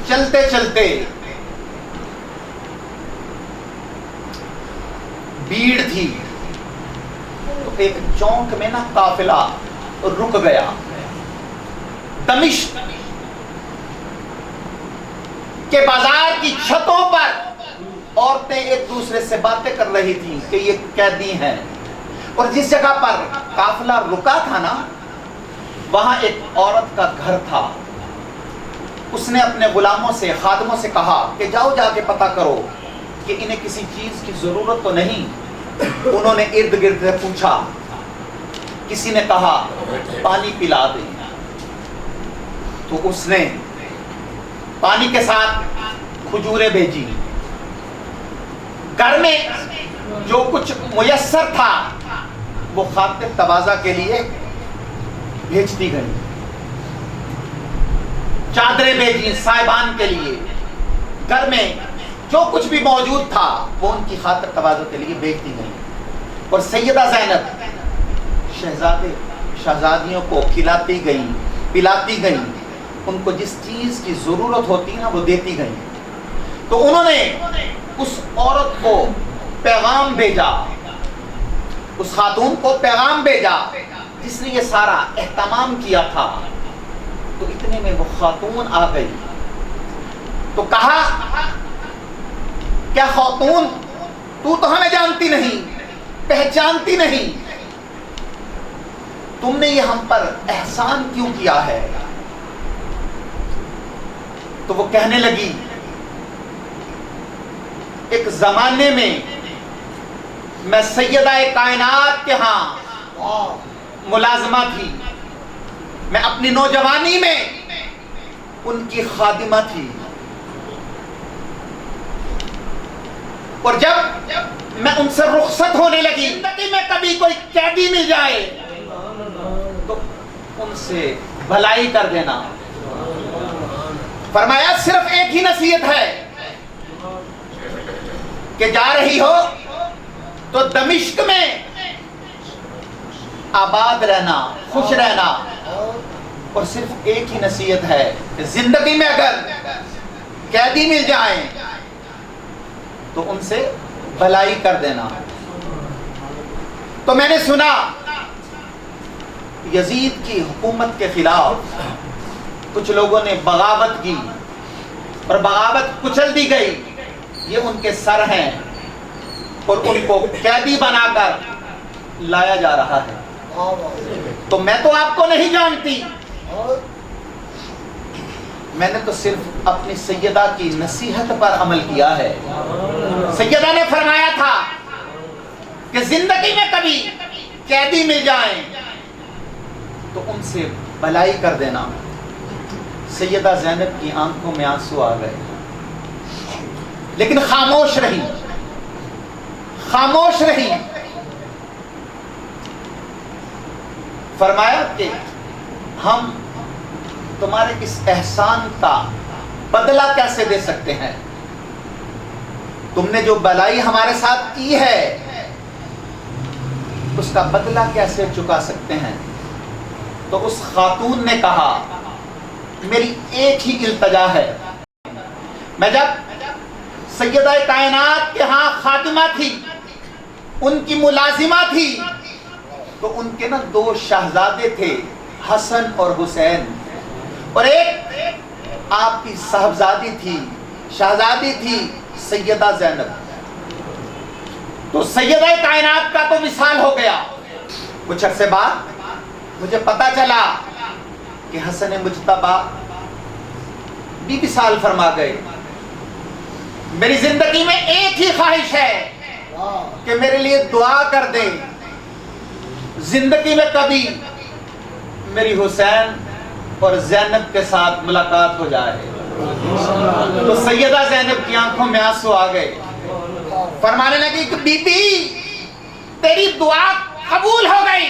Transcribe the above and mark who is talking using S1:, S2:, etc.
S1: چلتے چلتے بھیڑ تھی تو ایک چونک میں نا قافلہ رک گیا. دمشق کے بازار کی چھتوں پر عورتیں ایک دوسرے سے باتیں کر رہی تھیں کہ یہ قیدی ہیں. اور جس جگہ پر قافلہ رکا تھا نا وہاں ایک عورت کا گھر تھا. اس نے اپنے غلاموں سے خادموں سے کہا کہ جاؤ جا کے پتہ کرو کہ انہیں کسی چیز کی ضرورت تو نہیں. انہوں نے ارد گرد سے پوچھا. کسی نے کہا پانی پلا دیں. تو اس نے پانی کے ساتھ کھجوریں بھیجی. گھر میں جو کچھ میسر تھا وہ خاطر تواضع کے لیے بھیجتی گئی. چادریں بھیجی صاحبان کے لیے. گھر میں جو کچھ بھی موجود تھا وہ ان کی خاطر تواضع کے لیے بھیجتی گئی. اور سیدہ زینب شہزادیوں کو کھلاتی گئی پلاتی گئی. ان کو جس چیز کی ضرورت ہوتی نا وہ دیتی گئی. تو انہوں نے اس عورت کو پیغام بھیجا, اس خاتون کو پیغام بھیجا جس نے یہ سارا اہتمام کیا تھا. تو اتنے میں وہ خاتون آ گئی. تو کہا کیا خاتون تو ہمیں جانتی نہیں, پہچانتی نہیں, تم نے یہ ہم پر احسان کیوں کیا ہے؟ تو وہ کہنے لگی ایک زمانے میں میں سیدہ کائنات کے ہاں ملازمہ تھی. میں اپنی نوجوانی میں ان کی خادمہ تھی. اور جب میں ان سے رخصت ہونے لگی, زندگی میں کبھی کوئی قیدی مل جائے تو ان سے بھلائی کر دینا. فرمایا صرف ایک ہی نصیحت ہے کہ جا رہی ہو تو دمشق میں آباد رہنا, خوش رہنا. اور صرف ایک ہی نصیحت ہے کہ زندگی میں اگر قیدی مل جائیں تو ان سے بھلائی کر دینا. تو میں نے سنا یزید کی حکومت کے خلاف کچھ لوگوں نے بغاوت کی اور بغاوت کچل دی گئی. یہ ان کے سر ہیں اور ان کو قیدی بنا کر لایا جا رہا ہے. تو میں تو آپ کو نہیں جانتی, میں نے تو صرف اپنی سیدہ کی نصیحت پر عمل کیا ہے. سیدہ نے فرمایا تھا کہ زندگی میں کبھی قیدی مل جائیں تو ان سے بھلائی کر دینا. سیدہ زینب کی آنکھوں میں آنسو آ گئے لیکن خاموش رہی, خاموش رہی. فرمایا کہ ہم تمہارے اس احسان کا بدلہ کیسے دے سکتے ہیں؟ تم نے جو بھلائی ہمارے ساتھ کی ہے اس کا بدلہ کیسے چکا سکتے ہیں؟ تو اس خاتون نے کہا میری ایک ہی التجا ہے. میں جب سیدہ کائنات کے ہاں خاتمہ تھی, ان کی ملازمہ تھی, تو ان کے نا 2 شہزادے تھے, حسن اور حسین, اور ایک آپ کی صاحبزادی تھی, شہزادی تھی سیدہ زینب. تو سیدہ کائنات کا تو وصال ہو گیا. کچھ عرصے بعد مجھے پتا چلا کہ حسن مجتبی بھی وصال فرما گئے. میری زندگی میں ایک ہی خواہش ہے کہ میرے لیے دعا کر دیں, زندگی میں کبھی میری حسین اور زینب کے ساتھ ملاقات ہو جائے. تو سیدہ زینب کی آنکھوں میں آنسو آ گئے. فرمانے لگی کہ بی بی تیری دعا قبول ہو گئی.